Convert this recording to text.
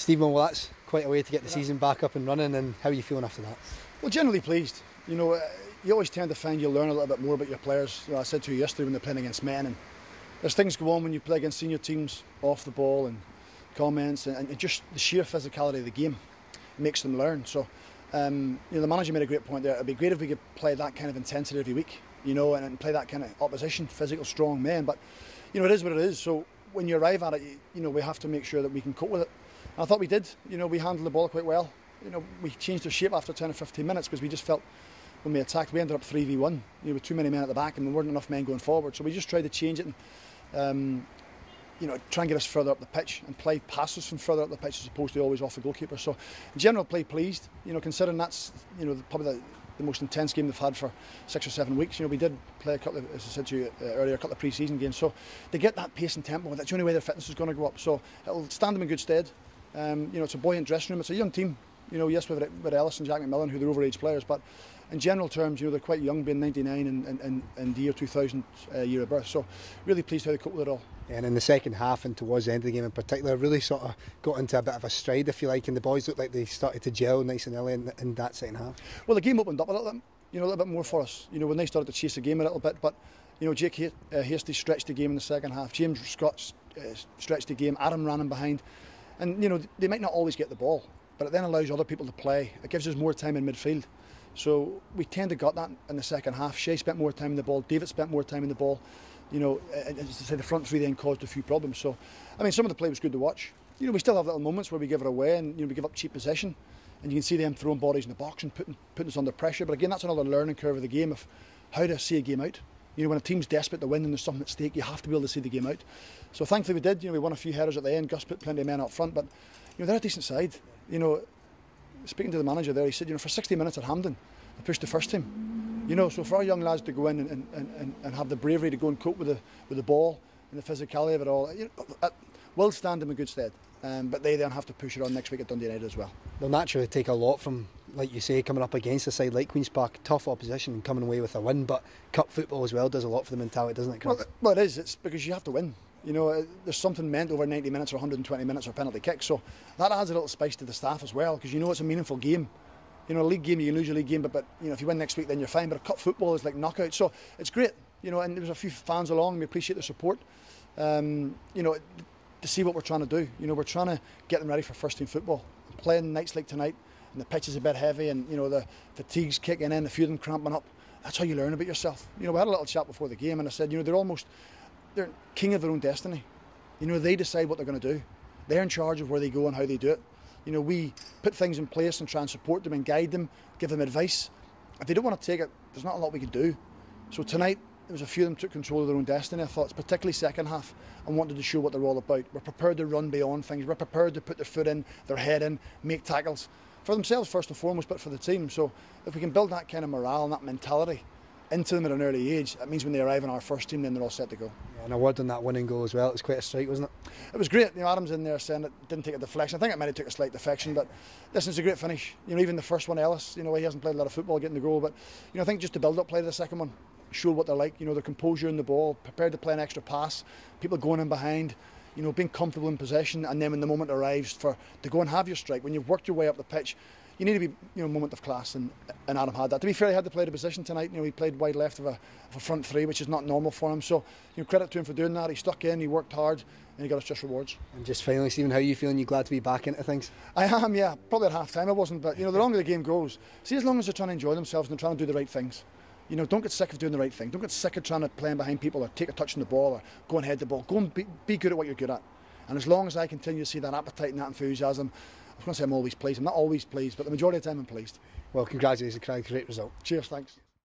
Stephen, well, that's quite a way to get the season back up and running, and how are you feeling after that? Well, generally pleased. You know, you always tend to find you learn a little bit more about your players. You know, I said to you yesterday when they're playing against men, and there's things go on when you play against senior teams off the ball, and comments, and just the sheer physicality of the game makes them learn. So, you know, the manager made a great point there. It'd be great if we could play that kind of intensity every week, you know, and play that kind of opposition, physical, strong men. But, you know, it is what it is. So when you arrive at it, you know, we have to make sure that we can cope with it. And I thought we did. You know, we handled the ball quite well. You know, we changed our shape after 10 or 15 minutes because we just felt when we attacked, we ended up 3v1, you know, with too many men at the back and there weren't enough men going forward. So we just tried to change it and, you know, try and get us further up the pitch and play passes from further up the pitch as opposed to always off the goalkeeper. So in general, play pleased, you know, considering that's, you know, probably the most intense game they've had for 6 or 7 weeks. You know, we did play a couple of, as I said to you earlier, a couple of pre-season games. So they get that pace and tempo, that's the only way their fitness is going to go up. So it'll stand them in good stead. You know, it's a buoyant dressing room, it's a young team. You know, yes, with Ellis and Jack McMillan, who they're overage players, but in general terms, you know, they're quite young, being 99 and the year 2000 year of birth. So really pleased how they cope with it all. And in the second half and towards the end of the game in particular, really sort of got into a bit of a stride, if you like, and the boys looked like they started to gel nice and early in that second half. Well, the game opened up a little bit, you know, a little bit more for us, you know, when they started to chase the game a little bit. But, you know, Jake Hasty stretched the game in the second half. James Scott stretched the game. Adam ran in behind. And, you know, they might not always get the ball, but it then allows other people to play. It gives us more time in midfield. So we tend to got that in the second half. Shea spent more time in the ball. David spent more time in the ball. You know, as I say, the front three then caused a few problems. So, I mean, some of the play was good to watch. You know, we still have little moments where we give it away and, you know, we give up cheap possession. And you can see them throwing bodies in the box and putting us under pressure. But again, that's another learning curve of the game of how to see a game out. You know, when a team's desperate to win and there's something at stake, you have to be able to see the game out. So thankfully we did. You know, we won a few headers at the end. Gus put plenty of men up front, but, you know, they're a decent side. You know, speaking to the manager there, he said, you know, for 60 minutes at Hampden, they pushed the first team. You know, so for our young lads to go in and have the bravery to go and cope with the ball and the physicality of it all, you know, will stand them in good stead. But they then have to push it on next week at Dundee United as well. They'll naturally take a lot from, like you say, coming up against a side like Queen's Park, tough opposition and coming away with a win, but cup football as well does a lot for the mentality, doesn't it, Chris? Well, it is. It's because you have to win. You know, there's something meant over 90 minutes or 120 minutes or penalty kicks, so that adds a little spice to the staff as well, because you know it's a meaningful game. You know, a league game, you can lose your league game, but you know, if you win next week, then you're fine. But a cup football is like knockout, so it's great. You know, and there was a few fans along. We appreciate the support. You know, to see what we're trying to do. You know, we're trying to get them ready for first team football. Playing nights like tonight, and the pitch is a bit heavy, and you know the fatigue's kicking in, a few of them cramping up. That's how you learn about yourself. You know, we had a little chat before the game, and I said, you know, they're king of their own destiny. You know, they decide what they're going to do. They're in charge of where they go and how they do it. You know, we put things in place and try and support them and guide them, give them advice. If they don't want to take it, there's not a lot we can do. So tonight, there was a few of them took control of their own destiny. I thought, it's particularly second half, and wanted to show what they're all about. We're prepared to run beyond things. We're prepared to put their foot in, their head in, make tackles for themselves first and foremost, but for the team. So if we can build that kind of morale and that mentality into them at an early age, that means when they arrive in our first team, then they're all set to go. Yeah, and a word on that winning goal as well. It was quite a strike, wasn't it? It was great. You know, Adam's in there saying it didn't take a deflection. I think it might have took a slight deflection, but listen, it's a great finish. You know, even the first one, Ellis, you know, he hasn't played a lot of football getting the goal, but you know, I think just the build-up play to the second one showed what they're like. You know, their composure in the ball, prepared to play an extra pass, people going in behind, you know, being comfortable in possession, and then when the moment arrives to go and have your strike, when you've worked your way up the pitch, you need to be, you know, a moment of class, and Adam had that. To be fair, he had to play the position tonight. You know, he played wide left of a front three, which is not normal for him. So, you know, credit to him for doing that. He stuck in, he worked hard, and he got us just rewards. And just finally, Stephen, how are you feeling? You glad to be back into things? I am, yeah. Probably at half time I wasn't, but you know, the longer the game goes, see, as long as they're trying to enjoy themselves and they're trying to do the right things. You know, don't get sick of doing the right thing. Don't get sick of trying to play behind people or take a touch on the ball or go and head the ball. Go and be good at what you're good at. And as long as I continue to see that appetite and that enthusiasm, I was going to say I'm always pleased. I'm not always pleased, but the majority of the time I'm pleased. Well, congratulations, Craigan. Great result. Cheers, thanks.